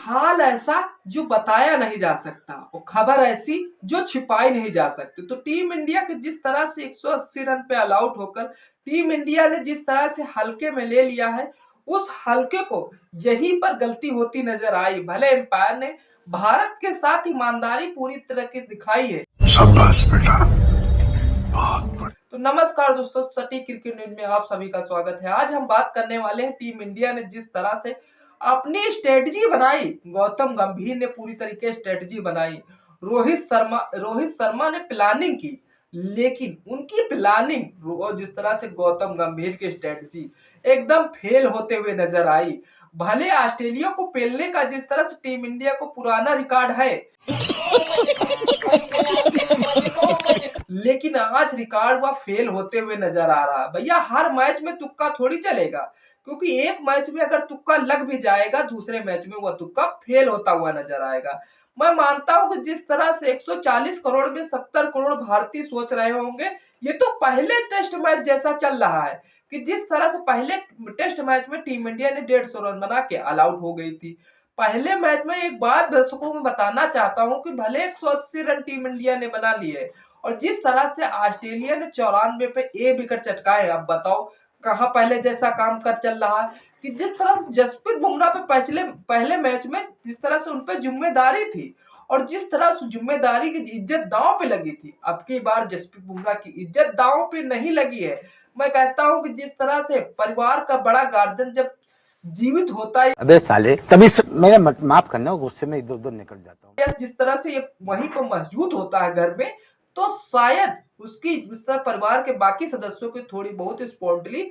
हाल ऐसा जो बताया नहीं जा सकता और खबर ऐसी जो छिपाई नहीं जा सकती। तो टीम इंडिया के जिस तरह से 180 रन पे ऑल आउट होकर टीम इंडिया ने जिस तरह से हल्के में ले लिया है, उस हल्के को यहीं पर गलती होती नजर आई। भले एम्पायर ने भारत के साथ ईमानदारी पूरी तरह की दिखाई है। शाबाश बेटा। तो नमस्कार दोस्तों, सटीक क्रिकेट न्यूज में आप सभी का स्वागत है। आज हम बात करने वाले हैं टीम इंडिया ने जिस तरह से अपनी स्ट्रेटजी बनाई। गौतम गंभीर ने पूरी तरीके स्ट्रेटजी बनाई। रोहित शर्मा ने प्लानिंग की, लेकिन उनकी प्लानिंग और जिस तरह से गौतम गंभीर की स्ट्रेटजी एकदम फेल होते हुए नजर आई। भले ऑस्ट्रेलिया को पेलने का जिस तरह से टीम इंडिया को पुराना रिकॉर्ड है, लेकिन आज रिकॉर्ड वह फेल होते हुए नजर आ रहा है। भैया हर मैच में तुक्का थोड़ी चलेगा, क्योंकि एक मैच में अगर तुक्का लग भी जाएगा, दूसरे मैच में वह तुक्का फेल होता हुआ नजर आएगा। मैं मानता हूं कि जिस तरह से 140 करोड़ में 70 करोड़ भारतीय सोच रहे होंगे, ये तो पहले टेस्ट मैच जैसा चल रहा है कि जिस तरह से पहले टेस्ट मैच में टीम इंडिया ने 150 रन बना के ऑल आउट हो गई थी। पहले मैच में एक बात दर्शकों को बताना चाहता हूं कि भले 180 रन टीम इंडिया ने बना लिए और जिस तरह से ऑस्ट्रेलिया ने 94 पे एक विकेट चटकाए, अब बताओ कहां पहले जैसा काम कर चल रहा है कि जिस तरह से जसप्रीत बुमराह पे पहले मैच में जिस तरह से उन पे जिम्मेदारी थी और जिस तरह से जिम्मेदारी की इज्जत दांव पे लगी थी, अब की बार जसप्रीत बुमराह की इज्जत दांव पे नहीं लगी है। मैं कहता हूं कि जिस तरह से परिवार का बड़ा गार्जियन जब जीवित होता है, अबे साले तभी मेरा माफ करना, गुस्से में इधर उधर निकल जाता हूँ। या जिस तरह से ये वहीं पर मौजूद होता है घर में, तो शायद उसकी जिस तरह परिवार के बाकी सदस्यों की थोड़ी बहुत स्पॉन्टली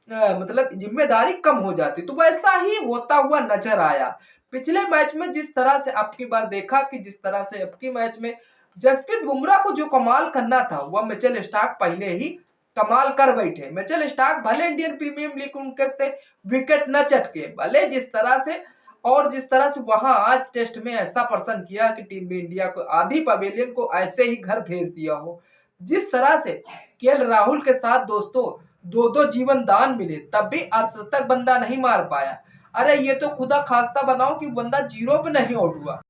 मतलब जिम्मेदारी कम हो जाती, तो वैसा ही होता हुआ नजर आया पिछले मैच में। जिस तरह से अब की बार देखा कि जिस तरह से अब की मैच में जसप्रीत बुमराह को जो कमाल करना था, वह मिचेल स्टार्क पहले ही कमाल कर बैठे। मिचेल स्टार्क भले इंडियन प्रीमियर लीग उनके से विकेट न चटके, भले जिस तरह से और जिस तरह से वहां आज टेस्ट में ऐसा प्रदर्शन किया कि टीम इंडिया को आधी पवेलियन को ऐसे ही घर भेज दिया हो। जिस तरह से केएल राहुल के साथ दोस्तों दो दो जीवन दान मिले, तब भी अर्धशतक बंदा नहीं मार पाया। अरे ये तो खुदा खास्ता बनाओ कि बंदा जीरो पे नहीं आउट हुआ।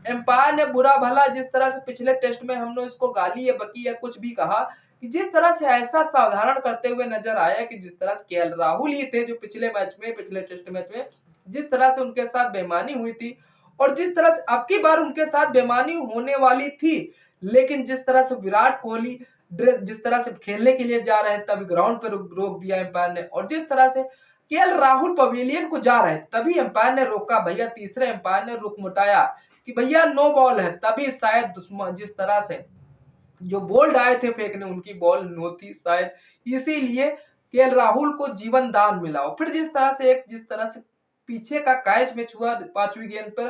एम्पायर ने बुरा भला जिस तरह से पिछले टेस्ट में हमने इसको गाली या बकी या कुछ भी कहा कि जिस तरह से ऐसा साधारण करते हुए नजर आया कि जिस तरह से केएल राहुल ही थे जो पिछले टेस्ट मैच में जिस तरह से उनके साथ बेईमानी हुई थी और जिस तरह से अब की बार उनके साथ बेईमानी होने वाली थी, लेकिन जिस तरह से विराट कोहली जिस तरह से खेलने के लिए जा रहे हैं तभी ग्राउंड पर रोक दिया एम्पायर ने, और जिस तरह से केएल राहुल पवेलियन को जा रहे तभी एम्पायर ने रोका। भैया तीसरे एम्पायर ने रुख मुटाया कि भैया नो बॉल है, तभी शायद जिस तरह से जो बोल्ड आए थे फेंकने उनकी बॉल नो थी, शायद इसीलिए केएल राहुल को जीवन दान मिला। और फिर जिस तरह से पीछे का कैच में छुआ 5वीं गेंद पर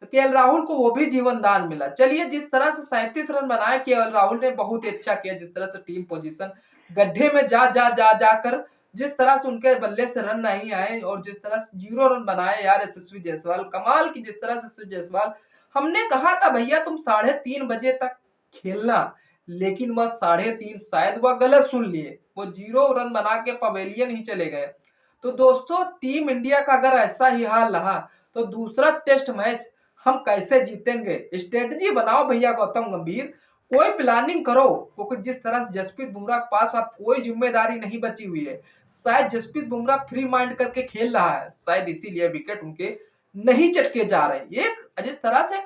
केएल राहुल को वो भी जीवन दान मिला। चलिए जिस तरह से 37 रन बनाए केएल राहुल ने बहुत ही अच्छा किया। जिस तरह से टीम पोजीशन गड्ढे में जाकर जिस तरह से उनके बल्ले से रन नहीं आए और जिस तरह से 0 रन बनाए यार यशस्वी जायसवाल, कमाल की। जिस तरह से यशस्वी जायसवाल, हमने कहा था भैया तुम 3:30 बजे तक खेलना, लेकिन वह 3:30 शायद वह गलत सुन लिए, वो 0 रन बना के पवेलियन ही चले गए। तो दोस्तों टीम इंडिया का अगर ऐसा ही हाल रहा तो दूसरा टेस्ट मैच हम कैसे जीतेंगे। स्ट्रेटजी बनाओ भैया गौतम गंभीर, कोई प्लानिंग करो, क्योंकि जिस तरह से जसप्रीत बुमराह के पास अब कोई जिम्मेदारी नहीं बची हुई है। शायद जसप्रीत बुमराह फ्री माइंड करके खेल रहा है, शायद इसीलिए विकेट उनके नहीं चटके जा रहे। एक जिस तरह से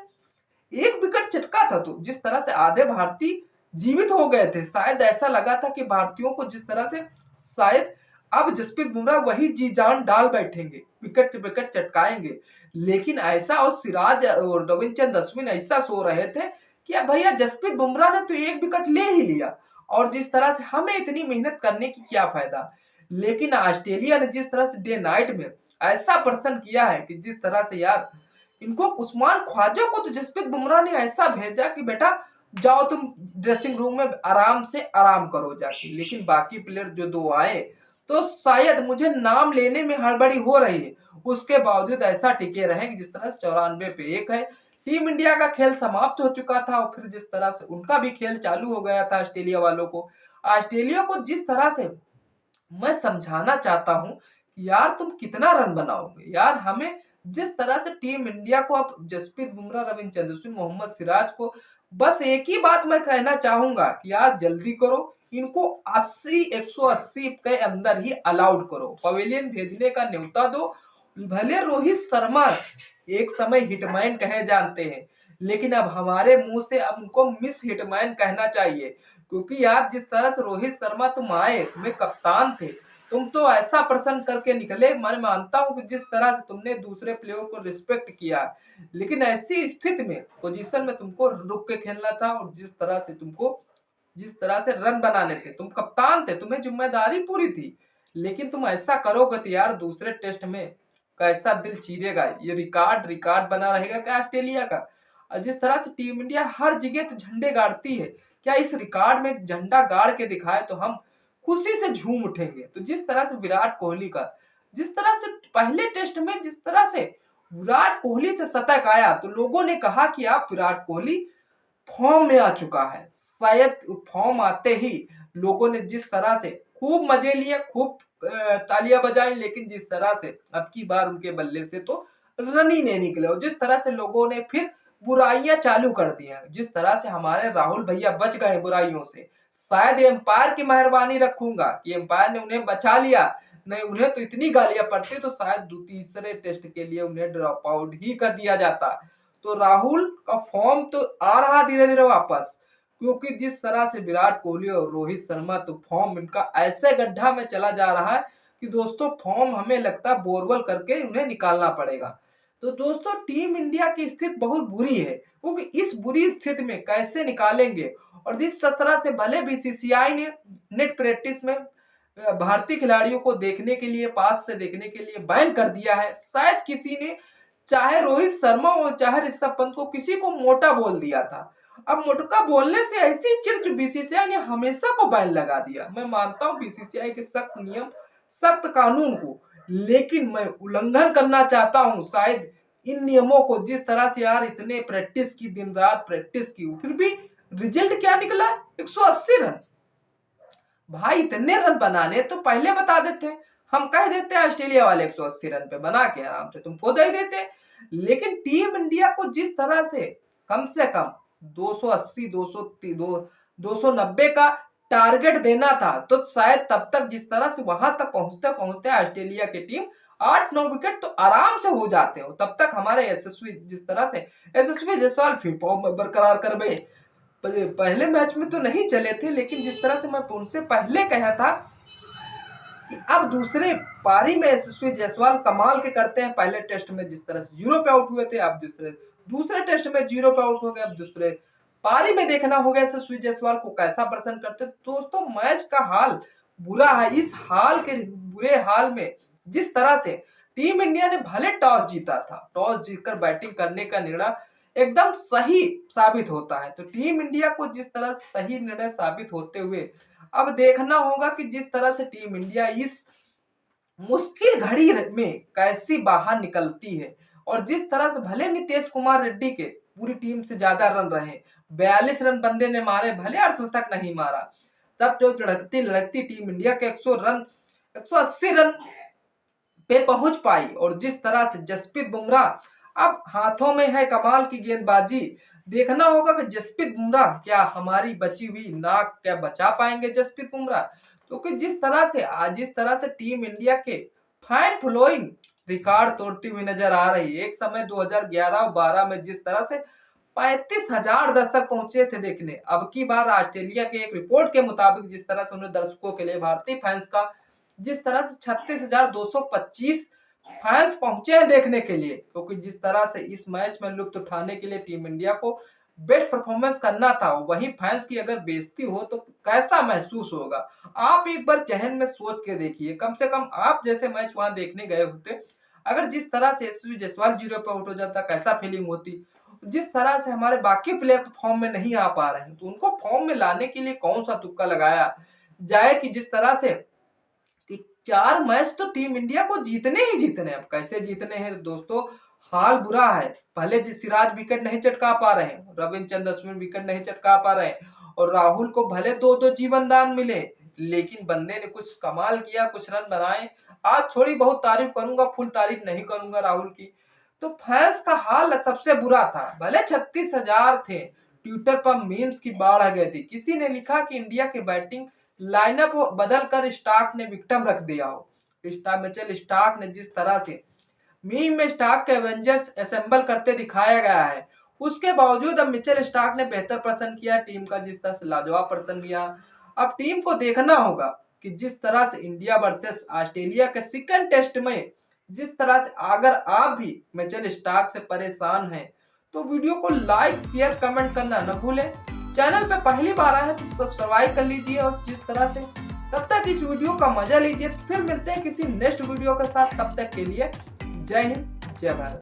एक विकेट चटका था तो जिस तरह से आधे भारतीय जीवित हो गए थे, शायद ऐसा लगा था कि भारतीयों को जिस तरह से शायद अब जसप्रीत बुमराह वही जी जान डाल बैठेंगे, विकेट चटकाएंगे, लेकिन ऐसा और सिराज और रविचंद्रन अश्विन ऐसा सो रहे थे कि अब भैया जसप्रीत बुमराह ने तो एक विकेट ले ही लिया और जिस तरह से हमें इतनी मेहनत करने की क्या फायदा। लेकिन ऑस्ट्रेलिया ने जिस तरह से डे नाइट में ऐसा प्रदर्शन किया है कि जिस तरह से यार इनको उस्मान ख्वाजा को तो जसप्रीत बुमराह ने ऐसा भेजा कि बेटा जाओ तुम ड्रेसिंग रूम में आराम से आराम करो जाके, लेकिन बाकी प्लेयर जो दो आए तो शायद मुझे नाम लेने में हड़बड़ी हो रही है, उसके बावजूद ऐसा टिके रहे कि जिस तरह से 94 पे 1 है। टीम इंडिया का खेल समाप्त हो चुका था और फिर जिस तरह से उनका भी खेल चालू हो गया था ऑस्ट्रेलिया वालों को। ऑस्ट्रेलिया को जिस तरह से मैं समझाना चाहता हूं यार तुम कितना रन बनाओगे यार। हमें जिस तरह से टीम इंडिया को अब जसप्रीत बुमराह, रविचंद्रन अश्विन, मोहम्मद सिराज को बस एक ही बात मैं कहना चाहूंगा कि यार जल्दी करो, इनको 80 180 के अंदर ही अलाउड करो, पवेलियन भेजने का न्योता दो। भले रोहित शर्मा एक समय हिटमैन कहे जानते हैं, लेकिन अब हमारे मुंह से अब उनको मिस हिटमैन कहना चाहिए, क्योंकि यार जिस तरह से रोहित शर्मा तुम आए, तुम्हें कप्तान थे, तुम तो ऐसा प्रश्न करके निकले। मैं मानता हूं कि जिस तरह से तुमने दूसरे प्लेयर को रिस्पेक्ट किया, लेकिन ऐसी स्थिति में पोजीशन में तुमको रुक के खेलना था, और जिस तरह से रन बनाने थे, तुम कप्तान थे, तुम्हें जिम्मेदारी पूरी थी, लेकिन तुम ऐसा करोगे तो यार दूसरे टेस्ट में कैसा दिल चीरेगा। ये रिकॉर्ड रिकॉर्ड बना रहेगा क्या ऑस्ट्रेलिया का। और जिस तरह से टीम इंडिया हर जगह तो झंडे गाड़ती है, क्या इस रिकॉर्ड में झंडा गाड़ के दिखाए तो हम खुशी से झूम उठेंगे। तो जिस तरह से विराट कोहली का, जिस तरह से पहले टेस्ट में जिस तरह से विराट कोहली से शतक आया, तो लोगों ने कहा कि आप विराट कोहली फॉर्म में आ चुका है। शायद फॉर्म आते ही लोगों ने जिस तरह से खूब मजे लिए, खूब तालियां बजाई, लेकिन जिस तरह से अब की बार उनके बल्ले से तो रन ही नहीं निकले, और जिस तरह से लोगों ने फिर बुराइयां चालू कर दी हैं, जिस तरह से हमारे राहुल भैया बच गए बुराइयों से। शायद एम्पायर की मेहरबानी रखूंगा कि एम्पायर ने उन्हें बचा लिया, नहीं उन्हें तो इतनी गालियां पड़ती तो शायद तीसरे टेस्ट के लिए उन्हें ड्रॉप आउट ही कर दिया जाता। तो राहुल का फॉर्म तो आ रहा धीरे धीरे वापस, क्योंकि जिस तरह से विराट कोहली और रोहित शर्मा, तो फॉर्म इनका ऐसे गड्ढा में चला जा रहा है कि दोस्तों फॉर्म हमें लगता है बोरवेल करके उन्हें निकालना पड़ेगा। तो दोस्तों टीम इंडिया की स्थिति बहुत बुरी है, क्योंकि इस बुरी स्थिति में कैसे निकालेंगे। और जिस तरह से भले बीसीसीआई ने नेट प्रैक्टिस में भारतीय खिलाड़ियों को देखने के लिए, पास से देखने के लिए बैन कर दिया है, शायद किसी ने चाहे रोहित शर्मा और चाहे ऋषभ पंत को किसी को मोटा बोल दिया था। अब मोटका बोलने से ऐसी चिड़ जो बीसीसीआई ने हमेशा को बैन लगा दिया। मैं मानता हूं बीसीसीआई के सख्त नियम, सख्त कानून को, लेकिन मैं उल्लंघन करना चाहता हूं शायद इन नियमों को। जिस तरह से यार इतने प्रैक्टिस की, दिन रात प्रैक्टिस की, फिर भी रिजल्ट क्या निकला, 180 रन। भाई इतने रन बनाने तो पहले बता देते, हम कह देते हैं ऑस्ट्रेलिया वाले 180 रन पे बना के आराम से तुमको दे देते। लेकिन टीम इंडिया को जिस तरह से कम 280 290 का टारगेट देना था, तो शायद तब तक जिस तरह से वहां तक पहुंचते पहुंचते ऑस्ट्रेलिया की टीम 8-9 विकेट तो आराम से हो जाते हो। तब तक हमारे यशस्वी, जिस तरह से यशस्वी जायसवाल फिर फॉर्म बरकरार कर गए, पहले मैच में तो नहीं चले थे, लेकिन जिस तरह से मैं उनसे पहले कहा था कि अब दूसरे पारी में यशस्वी जायसवाल कमाल के करते हैं। पहले टेस्ट में जिस तरह से 0 पे आउट हुए थे, अब दूसरे टेस्ट में 0 पे आउट हो गए, अब दूसरे पारी में देखना होगा यशस्वी जायसवाल को कैसा प्रदर्शन करते। दोस्तों मैच का हाल बुरा है। इस हाल के बुरे हाल में जिस तरह से टीम इंडिया ने भले टॉस जीता था, टॉस जीतकर बैटिंग करने का निर्णय एकदम सही साबित होता है, तो टीम इंडिया को जिस तरह सही निर्णय साबित होते हुए अब देखना होगा कि जिस तरह से टीम इंडिया इस मुश्किल घड़ी में कैसी बाहर निकलती है। और जिस तरह से भले नीतीश कुमार रेड्डी के पूरी टीम से ज्यादा रन रहे, 42 रन बंदे ने मारे, भले अर्धशतक नहीं मारा, तब जो लड़कती लड़कती टीम इंडिया के 100 रन 180 रन पे पहुंच पाई। और जिस तरह से जसप्रीत बुमराह अब हाथों में है कमाल की गेंदबाजी, देखना होगा कि जसप्रीत बुमराह क्या हमारी बची हुई नाक क्या बचा पाएंगे जसप्रीत बुमराह। क्योंकि जिस तरह से टीम इंडिया के फैन फॉलोइंग रिकॉर्ड तोड़ती हुई नजर आ रही है। एक समय 2011 और 12 में जिस तरह से 35,000 दर्शक पहुंचे थे देखने, अब की बार ऑस्ट्रेलिया के एक रिपोर्ट के मुताबिक जिस तरह से उन्हें दर्शकों के लिए भारतीय फैंस का जिस तरह से 36,225 फैंस पहुंचे हैं देखने के लिए। क्योंकि जिस तरह से इस मैच में लुत्फ उठाने के लिए टीम इंडिया को बेस्ट परफॉर्मेंस करना था, वही फैंस की अगर बेइज्जती हो तो कैसा महसूस होगा। आप एक बार जहन में सोच के देखिए, कम से कम आप जैसे मैच वहां देखने गए होते, अगर जिस तरह से यशस्वी जायसवाल 0 पे आउट हो जाता कैसा फीलिंग होती। जिस तरह से हमारे बाकी प्लेयर फॉर्म में नहीं आ पा रहे हैं, तो उनको फॉर्म में लाने के लिए कौन सा तुक्का लगाया जाए कि जिस तरह से कि 4 मैच तो टीम इंडिया को जीतने ही जीतने। अब कैसे जीतने हैं दोस्तों, हाल बुरा है। पहले सिराज विकेट नहीं चटका पा रहे हैं, रविचंद्रन अश्विन विकेट नहीं चटका पा रहे हैं, और राहुल को भले 2-2 जीवन दान मिले, लेकिन बंदे ने कुछ कमाल किया, कुछ रन बनाए। आज थोड़ी बहुत तारीफ करूंगा, फुल तारीफ नहीं करूंगा राहुल की। तो फैंस का हाल सबसे बुरा था। भले 36,000 थे, ट्विटर पर मीम्स की बाढ़ आ गई थी। किसी ने लिखा कि इंडिया के बैटिंग लाइनअप बदल कर स्टार्क ने विक्टम रख दिया हो। मिचेल स्टार्क ने जिस तरह से मीम में स्टार्क के एवेंजर्स असेंबल करते दिखाया गया है, उसके बावजूद अब मिचेल स्टार्क ने बेहतर प्रदर्शन किया, टीम का जिस तरह से लाजवाब प्रदर्शन किया। अब टीम को देखना होगा कि जिस तरह से इंडिया वर्सेस ऑस्ट्रेलिया के सेकंड टेस्ट में जिस तरह से, अगर आप भी मिचेल स्टार्क से परेशान हैं तो वीडियो को लाइक शेयर कमेंट करना न भूलें। चैनल पे पहली बार आए हैं तो सब्सक्राइब कर लीजिए। और जिस तरह से तब तक इस वीडियो का मजा लीजिए। फिर मिलते हैं किसी नेक्स्ट वीडियो के साथ, तब तक के लिए जय हिंद, जय भारत।